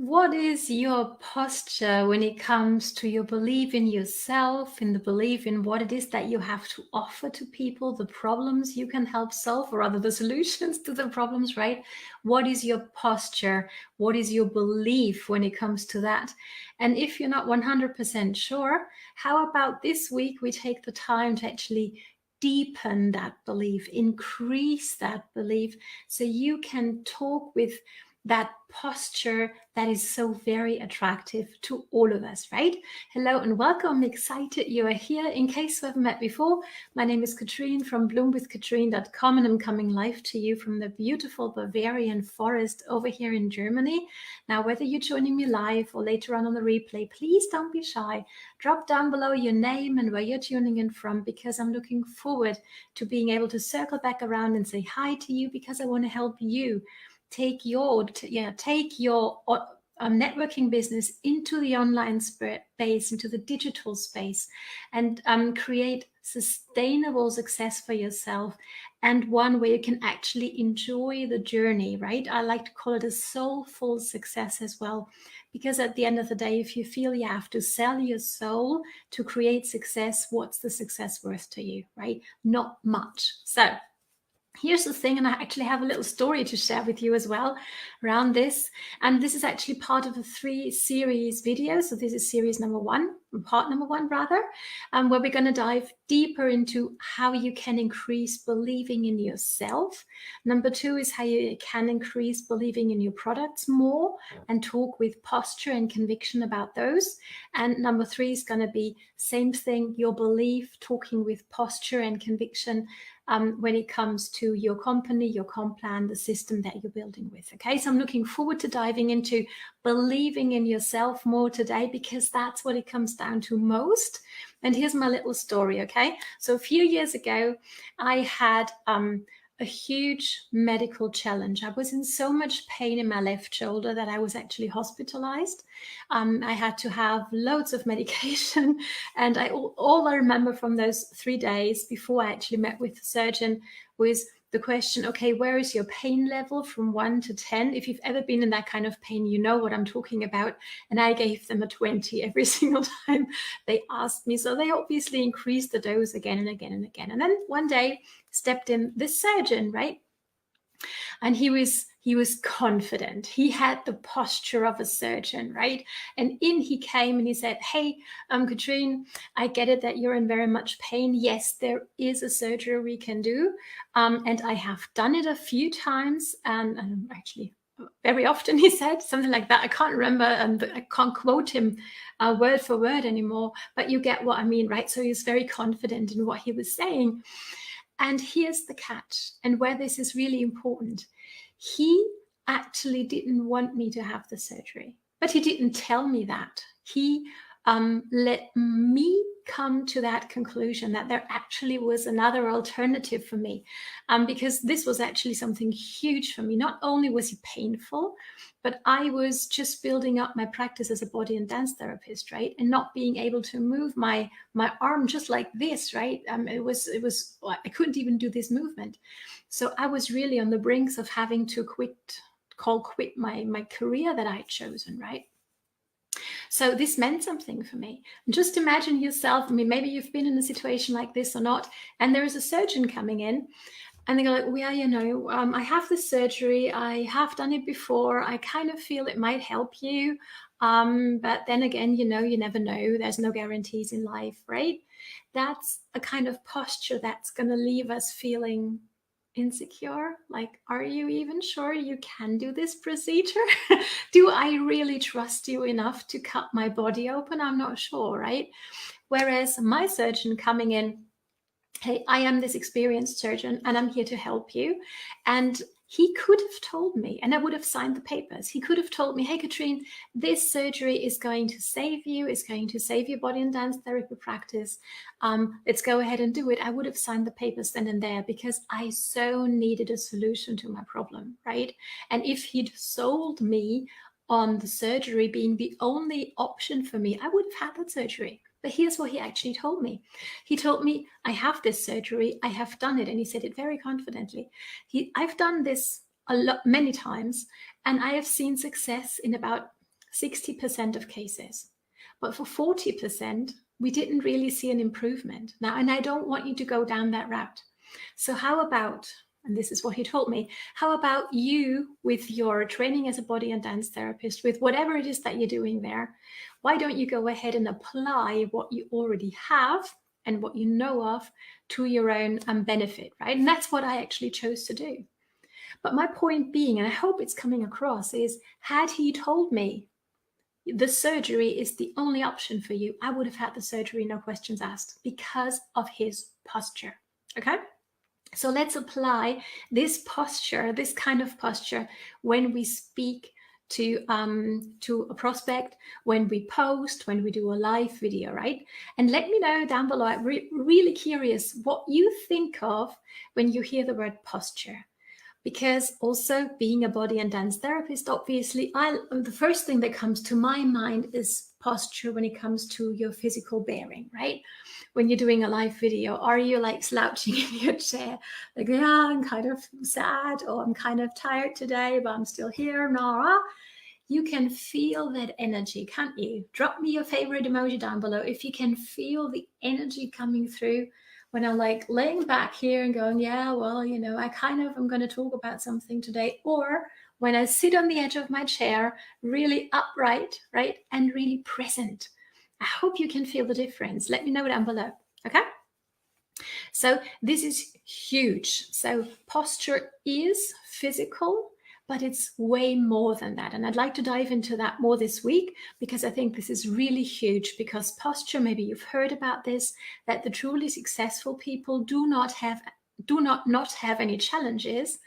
What is your posture when it comes to your belief in yourself, in the belief in what it is that you have to offer to people, the problems you can help solve, or rather the solutions to the problems, right? What is your posture? What is your belief when it comes to that? And if you're not 100% sure, how about this week we take the time to actually deepen that belief, increase that belief, so you can talk with that posture that is so very attractive to all of us, right? Hello and welcome. I'm excited you are here. In case we haven't met before, my name is Katrin from bloomwithkatrin.com, and I'm coming live to you from the beautiful Bavarian forest over here in Germany. Now, whether you're joining me live or later on the replay, please don't be shy. Drop down below your name and where you're tuning in from, because I'm looking forward to being able to circle back around and say hi to you, because I want to help you take your networking business into the online space, into the digital space, and create sustainable success for yourself, and one where you can actually enjoy the journey, right? I like to call it a soulful success as well, because at the end of the day, if you feel you have to sell your soul to create success, what's the success worth to you, right? Not much. So here's the thing, and I actually have a little story to share with you as well around this. And this is actually part of a 3-series video. So this is series number 1, part number 1 rather, where we're going to dive deeper into how you can increase believing in yourself. Number 2 is how you can increase believing in your products more and talk with posture and conviction about those. And number 3 is going to be same thing, your belief, talking with posture and conviction when it comes to your company, your comp plan, the system that you're building with. Okay, so I'm looking forward to diving into believing in yourself more today, because that's what it comes down to most. And here's my little story. Okay, so a few years ago, I had a huge medical challenge. I was in so much pain in my left shoulder that I was actually hospitalized. I had to have loads of medication. And all I remember from those 3 days before I actually met with the surgeon was the question, okay, where is your pain level from 1 to 10? If you've ever been in that kind of pain, you know what I'm talking about. And I gave them a 20 every single time they asked me. So they obviously increased the dose again and again and again. And then one day stepped in this surgeon, right? And he was confident. He had the posture of a surgeon, right? And in he came and he said, hey, Katrin, I get it that you're in very much pain. Yes, there is a surgery we can do. And I have done it a few times, and actually very often, he said something like that. I can't remember, and I can't quote him word for word anymore, but you get what I mean, right? So he's very confident in what he was saying. And here's the catch, and where this is really important. He actually didn't want me to have the surgery, but he didn't tell me that. He let me come to that conclusion that there actually was another alternative for me, because this was actually something huge for me. Not only was it painful, but I was just building up my practice as a body and dance therapist, right? And not being able to move my arm just like this, right? It was I couldn't even do this movement. So I was really on the brinks of having to quit my career that I had chosen, right? So this meant something for me. And just imagine yourself, I mean, maybe you've been in a situation like this or not, and there is a surgeon coming in, and they go like, well, yeah, I have this surgery. I have done it before. I kind of feel it might help you. But then again, you never know. There's no guarantees in life, right? That's a kind of posture that's going to leave us feeling insecure. Like, are you even sure you can do this procedure? Do I really trust you enough to cut my body open? I'm not sure, right? Whereas my surgeon coming in, hey, I am this experienced surgeon and I'm here to help you. And he could have told me, and I would have signed the papers. He could have told me, hey, Katrin, this surgery is going to save you. It's going to save your body and dance therapy practice. Let's go ahead and do it. I would have signed the papers then and there, because I so needed a solution to my problem, right? And if he'd sold me on the surgery being the only option for me, I would have had that surgery. But here's what he actually told me. He told me, I have this surgery, I have done it. And he said it very confidently. I've done this many times, and I have seen success in about 60% of cases. But for 40%, we didn't really see an improvement. Now, and I don't want you to go down that route. So how about, and this is what he told me, how about you with your training as a body and dance therapist, with whatever it is that you're doing there, why don't you go ahead and apply what you already have and what you know of to your own benefit, right? And that's what I actually chose to do. But my point being, and I hope it's coming across, is had he told me the surgery is the only option for you, I would have had the surgery, no questions asked, because of his posture. Okay? So let's apply this posture, this kind of posture, when we speak to a prospect, when we post, when we do a live video, right? And let me know down below. I'm really curious what you think of when you hear the word posture. Because also being a body and dance therapist, obviously, the first thing that comes to my mind is posture when it comes to your physical bearing, right? When you're doing a live video, are you like slouching in your chair? Like, yeah, I'm kind of sad, or I'm kind of tired today, but I'm still here. No, you can feel that energy, can't you? Drop me your favorite emoji down below if you can feel the energy coming through when I'm like laying back here and going, yeah, well, you know, I'm going to talk about something today. Or when I sit on the edge of my chair, really upright, right? And really present. I hope you can feel the difference. Let me know down below, okay? So this is huge. So posture is physical, but it's way more than that. And I'd like to dive into that more this week, because I think this is really huge. Because posture, maybe you've heard about this, that the truly successful people do not have any challenges,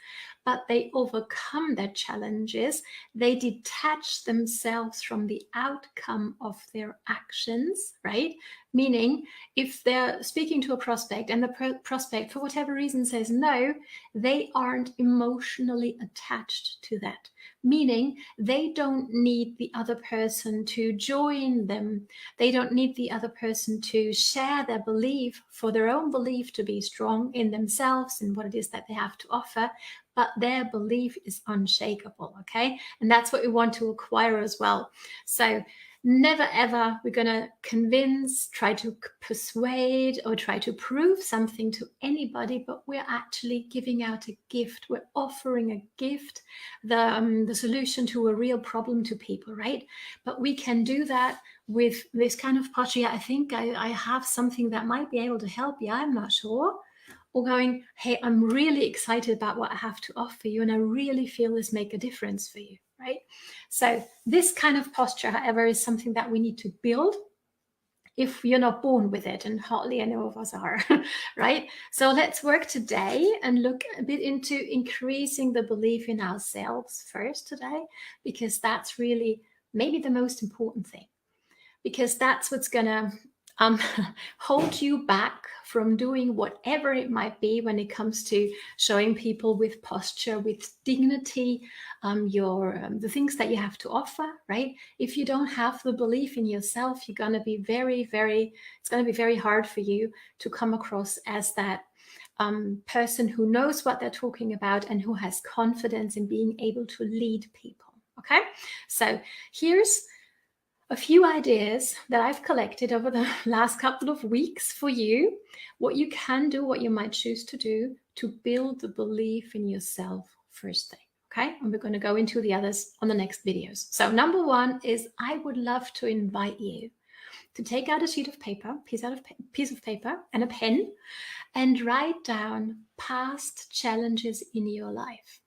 but they overcome their challenges. They detach themselves from the outcome of their actions, right? Meaning, if they're speaking to a prospect and the prospect, for whatever reason, says no, they aren't emotionally attached to that. Meaning, they don't need the other person to join them. They don't need the other person to share their belief for their own belief to be strong in themselves and what it is that they have to offer. But their belief is unshakable, okay? And that's what we want to acquire as well. So never ever we're going to convince, try to persuade, or try to prove something to anybody, but we're actually giving out a gift. We're offering a gift, the solution to a real problem to people, right? But we can do that with this kind of posture. Yeah, I think I have something that might be able to help you. I'm not sure. Or going, hey, I'm really excited about what I have to offer you, and I really feel this make a difference for you, right? So this kind of posture, however, is something that we need to build if you're not born with it, and hardly any of us are, right? So let's work today and look a bit into increasing the belief in ourselves first today, because that's really maybe the most important thing, because that's what's gonna hold you back from doing whatever it might be when it comes to showing people with posture, with dignity, the things that you have to offer, right? If you don't have the belief in yourself, you're going to be it's going to be very hard for you to come across as that person who knows what they're talking about and who has confidence in being able to lead people, okay? So here's a few ideas that I've collected over the last couple of weeks for you, what you can do, what you might choose to do to build the belief in yourself first thing, okay? And we're going to go into the others on the next videos. So number one is, I would love to invite you to take out a sheet of paper, piece of paper and a pen, and write down past challenges in your life,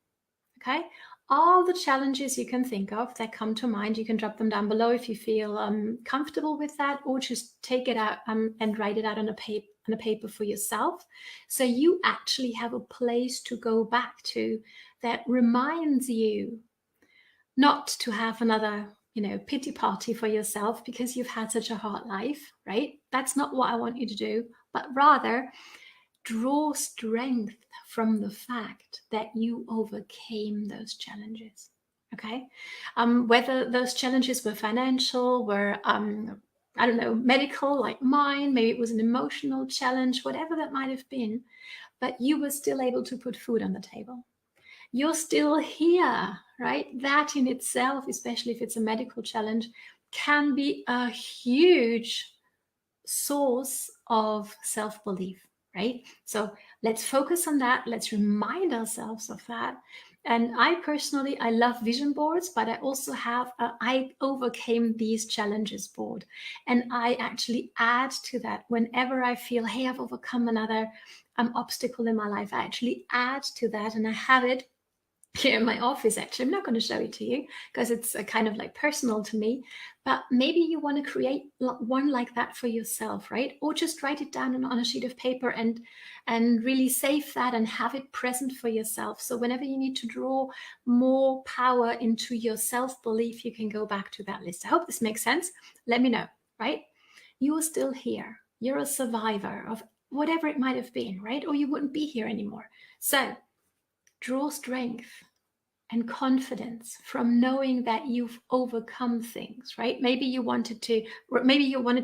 okay? All the challenges you can think of that come to mind. You can drop them down below if you feel comfortable with that, or just take it out and write it out on a paper for yourself. So you actually have a place to go back to that reminds you not to have another, pity party for yourself because you've had such a hard life, right? That's not what I want you to do, but rather draw strength from the fact that you overcame those challenges, okay? Whether those challenges were financial, were, medical like mine, maybe it was an emotional challenge, whatever that might have been, but you were still able to put food on the table. You're still here, right? That in itself, especially if it's a medical challenge, can be a huge source of self-belief, right? So let's focus on that. Let's remind ourselves of that. And I personally, I love vision boards, but I also have I overcame these challenges board. And I actually add to that whenever I feel, hey, I've overcome another obstacle in my life. I actually add to that, and I have it here in my office. Actually, I'm not going to show it to you because it's a kind of like personal to me, but maybe you want to create one like that for yourself, right? Or just write it down on a sheet of paper and really save that and have it present for yourself. So whenever you need to draw more power into your self-belief, you can go back to that list. I hope this makes sense. Let me know, right? You are still here. You're a survivor of whatever it might have been, right? Or you wouldn't be here anymore. So draw strength and confidence from knowing that you've overcome things, right? Maybe you wanted to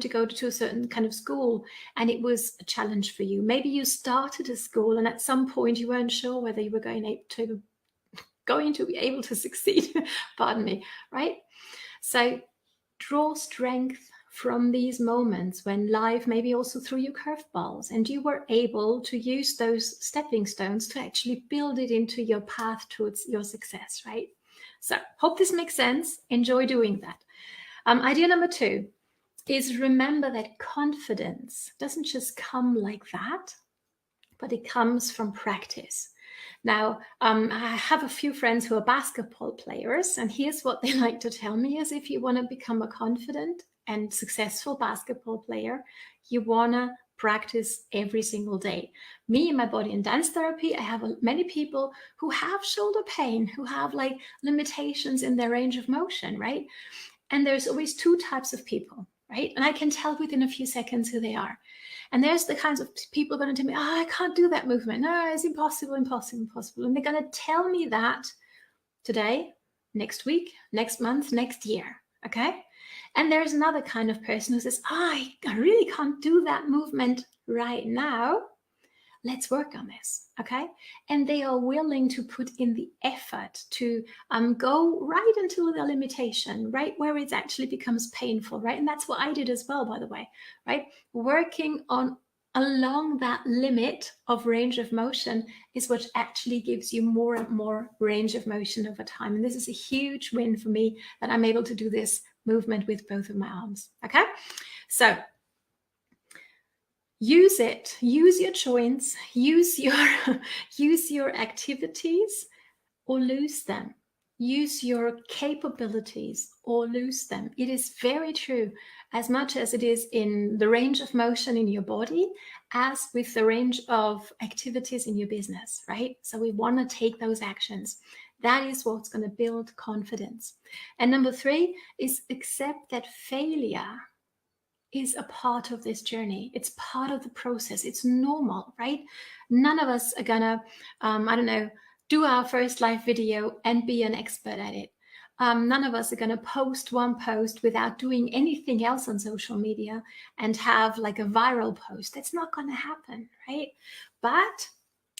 go to a certain kind of school and it was a challenge for you. Maybe you started a school and at some point you weren't sure whether you were going to be able to succeed. Pardon me, right? So draw strength from these moments when life maybe also threw you curveballs and you were able to use those stepping stones to actually build it into your path towards your success, right? So hope this makes sense. Enjoy doing that. Idea number 2 is remember that confidence doesn't just come like that, but it comes from practice. Now, I have a few friends who are basketball players, and here's what they like to tell me is if you want to become a confident and successful basketball player, you want to practice every single day. Me in my body and dance therapy, I have many people who have shoulder pain, who have like limitations in their range of motion, right? And there's always 2 types of people, right? And I can tell within a few seconds who they are. And there's the kinds of people going to tell me, oh, I can't do that movement. No, it's impossible, impossible, impossible. And they're going to tell me that today, next week, next month, next year. Okay. And there's another kind of person who says, oh, I really can't do that movement right now. Let's work on this, okay? And they are willing to put in the effort to go right until the limitation, right where it actually becomes painful, right? And that's what I did as well, by the way, right? Working on along that limit of range of motion is what actually gives you more and more range of motion over time. And this is a huge win for me that I'm able to do this movement with both of my arms, okay? So use it, use your joints, use your activities or lose them. Use your capabilities or lose them. It is very true, as much as it is in the range of motion in your body, as with the range of activities in your business, right? So we want to take those actions. That is what's going to build confidence. And number 3 is accept that failure is a part of this journey. It's part of the process. It's normal, right? None of us are gonna, do our first live video and be an expert at it. None of us are gonna post one post without doing anything else on social media and have like a viral post. That's not gonna happen, right? But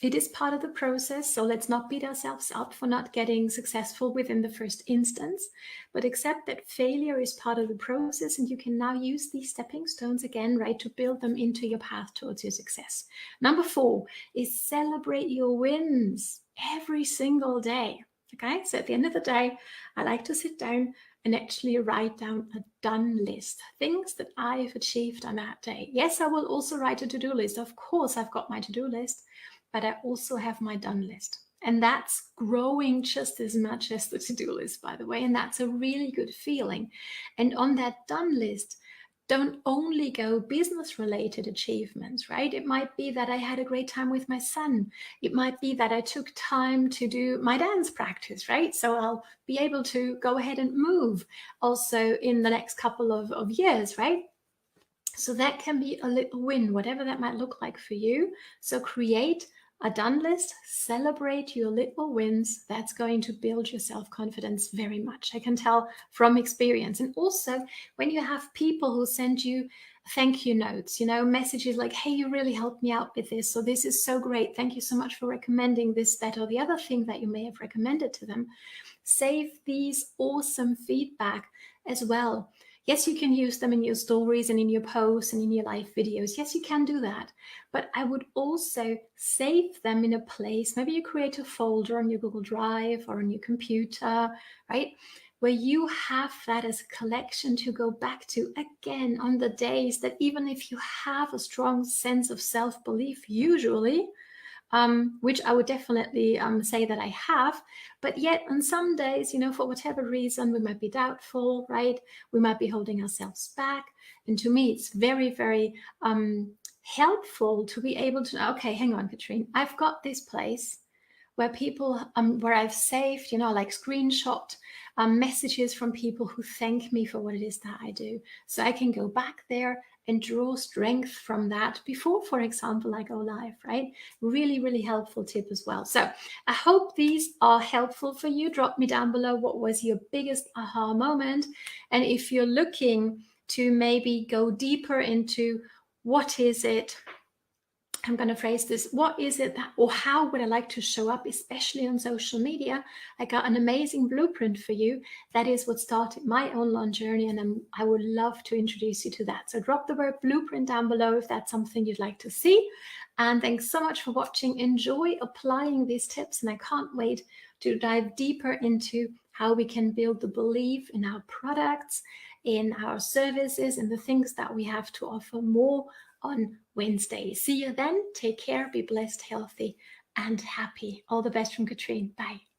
it is part of the process, so let's not beat ourselves up for not getting successful within the first instance, but accept that failure is part of the process, and you can now use these stepping stones again, right, to build them into your path towards your success. Number 4 is celebrate your wins every single day, okay? So at the end of the day, I like to sit down and actually write down a done list, things that I've achieved on that day. Yes, I will also write a to-do list. Of course, I've got my to-do list, but I also have my done list. And that's growing just as much as the to-do list, by the way. And that's a really good feeling. And on that done list, don't only go business related achievements, right? It might be that I had a great time with my son. It might be that I took time to do my dance practice, right? So I'll be able to go ahead and move also in the next couple of years, right? So that can be a little win, whatever that might look like for you. So create a done list, celebrate your little wins. That's going to build your self-confidence very much. I can tell from experience. And also when you have people who send you thank you notes, messages like, hey, you really helped me out with this. So this is so great. Thank you so much for recommending this, that, or the other thing that you may have recommended to them. Save these awesome feedback as well. Yes, you can use them in your stories and in your posts and in your live videos. Yes, you can do that. But I would also save them in a place. Maybe you create a folder on your Google Drive or on your computer, right? Where you have that as a collection to go back to again on the days that even if you have a strong sense of self-belief, usually, which I would definitely say that I have. But yet on some days, for whatever reason, we might be doubtful, right? We might be holding ourselves back. And to me, it's very, very helpful to be able to, okay, hang on, Katrin, I've got this place where people, where I've saved, like screenshot messages from people who thank me for what it is that I do. So I can go back there and draw strength from that before, for example, I go live, right? Really, really helpful tip as well. So I hope these are helpful for you. Drop me down below what was your biggest aha moment. And if you're looking to maybe go deeper into what is it, I'm going to phrase this, what is it that, or how would I like to show up, especially on social media? I got an amazing blueprint for you. That is what started my online journey, and I would love to introduce you to that. So drop the word blueprint down below if that's something you'd like to see. And thanks so much for watching. Enjoy applying these tips, and I can't wait to dive deeper into how we can build the belief in our products, in our services, and the things that we have to offer more on Wednesday. See you then. Take care, be blessed, healthy, and happy. All the best from Katrin. Bye.